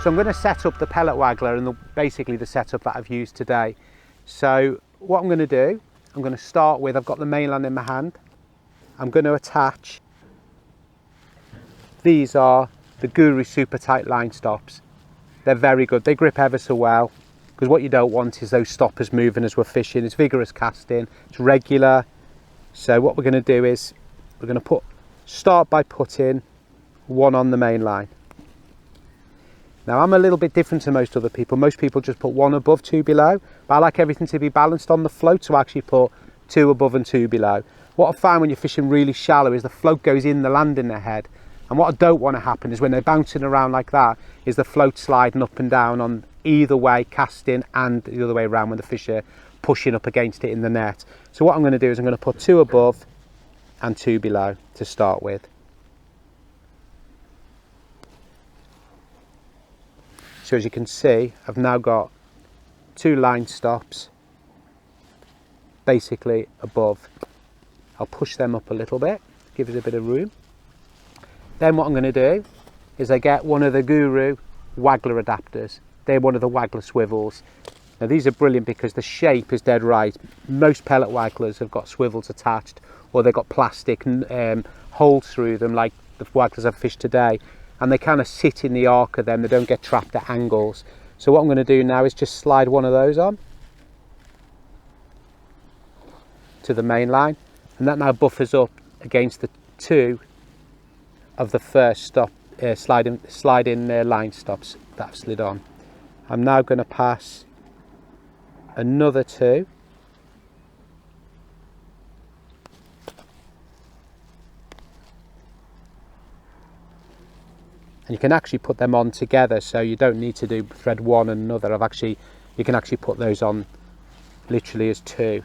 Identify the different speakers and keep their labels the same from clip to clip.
Speaker 1: So I'm going to set up the pellet waggler and basically the setup that I've used today. So what I'm going to do, I'm going to start with, I've got the mainline in my hand. I'm going to attach, these are the Guru super tight line stops. They're very good, they grip ever so well, because what you don't want is those stoppers moving as we're fishing. It's vigorous casting, it's regular. So what we're going to do is, we're going to start by putting one on the main line. Now I'm a little bit different to most other people. Most people just put one above, two below, but I like everything to be balanced on the float, so I actually put two above and two below. What I find when you're fishing really shallow is the float goes in the landing head, and what I don't want to happen is when they're bouncing around like that, is the float sliding up and down on either way, casting and the other way around when the fish are pushing up against it in the net. So what I'm going to do is I'm going to put two above and two below to start with. So as you can see, I've now got two line stops basically above. I'll push them up a little bit, give it a bit of room. Then what I'm going to do is I get one of the Guru Waggler adapters. They're one of the Waggler swivels. Now these are brilliant because the shape is dead right. Most pellet wagglers have got swivels attached, or they've got plastic holes through them like the wagglers I've fished today. And they kind of sit in the arc of them, they don't get trapped at angles. So what I'm going to do now is just slide one of those on to the main line, and that now buffers up against the two of the first stop sliding line stops that I've slid on. I'm now going to pass another two and you can actually put them on together, so you don't need to do thread one and another. You can actually put those on literally as two.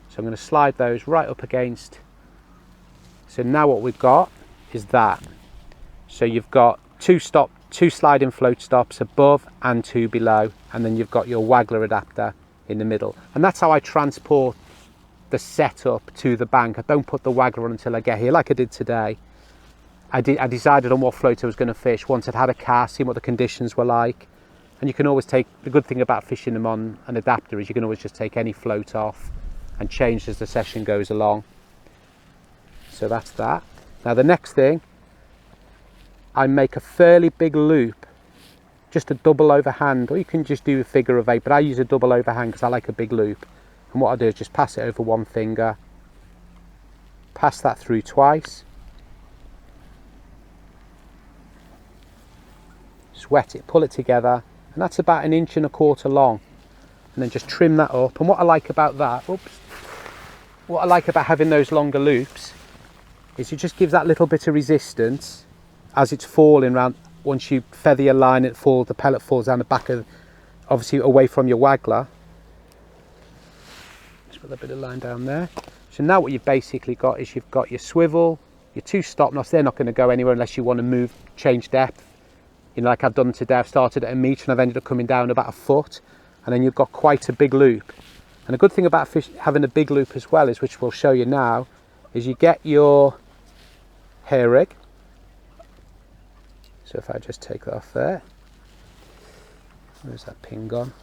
Speaker 1: So I'm going to slide those right up against. So now what we've got is that. So you've got two sliding float stops above and two below, and then you've got your waggler adapter in the middle. And that's how I transport the setup to the bank. I don't put the waggler on until I get here, like I did today. I decided on what float I was going to fish once I'd had a cast, seen what the conditions were like. And you can always take, the good thing about fishing them on an adapter is you can always just take any float off and change as the session goes along. So that's that. Now the next thing, I make a fairly big loop, just a double overhand, or you can just do a figure of eight, but I use a double overhand because I like a big loop. And what I'll do is just pass it over one finger, pass that through twice, wet it, pull it together, and that's about 1.25 inches long, and then just trim that up. And what I like about that, what I like about having those longer loops is it just gives that little bit of resistance as it's falling round. Once you feather your line, the pellet falls down the back of, obviously away from your waggler. Just put a bit of line down there. So now what you've basically got is you've got your swivel, your two stop knots. They're not going to go anywhere unless you want to move, change depth. You know, like I've done today, I've started at 1 metre and I've ended up coming down about 1 foot, and then you've got quite a big loop. And a good thing about having a big loop as well is, which we'll show you now, is you get your hair rig. So if I just take that off there, where's that pin gone?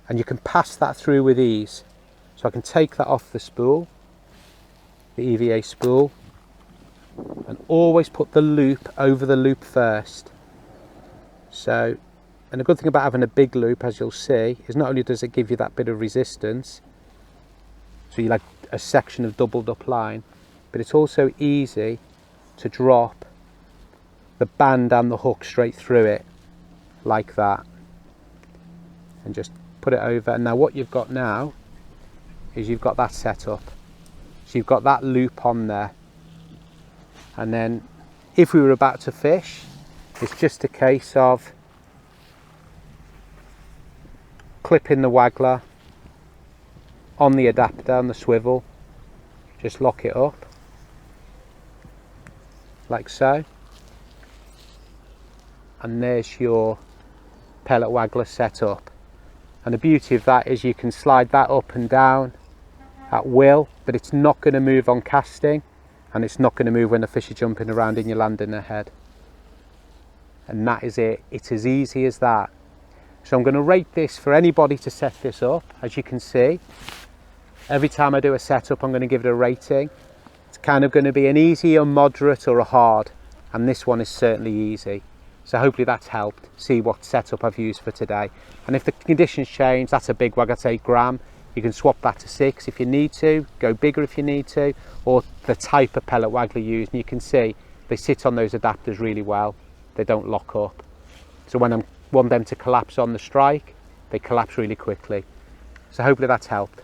Speaker 1: And you can pass that through with ease. So I can take that off the spool, the EVA spool, and always put the loop over the loop first. So, and the good thing about having a big loop, as you'll see, is not only does it give you that bit of resistance, so you like a section of doubled up line, but it's also easy to drop the band and the hook straight through it like that, and just put it over. And now what you've got now is you've got that set up, so you've got that loop on there. And then if we were about to fish, it's just a case of clipping the waggler on the adapter and the swivel, just lock it up like so, and there's your pellet waggler setup. And the beauty of that is you can slide that up and down at will, but it's not going to move on casting, and it's not going to move when the fish are jumping around in your landing head. and that is it. It's as easy as that. So I'm going to rate this for anybody to set this up. As you can see, every time I do a setup I'm going to give it a rating. It's kind of going to be an easy, a moderate or a hard, and this one is certainly easy. So hopefully that's helped see what setup I've used for today. And if the conditions change, that's a big wag, that's 8 gram. You can swap that to 6 if you need to, go bigger if you need to, or the type of pellet waggler you use. And you can see they sit on those adapters really well. They don't lock up. So when I want them to collapse on the strike, they collapse really quickly. So hopefully that's helped.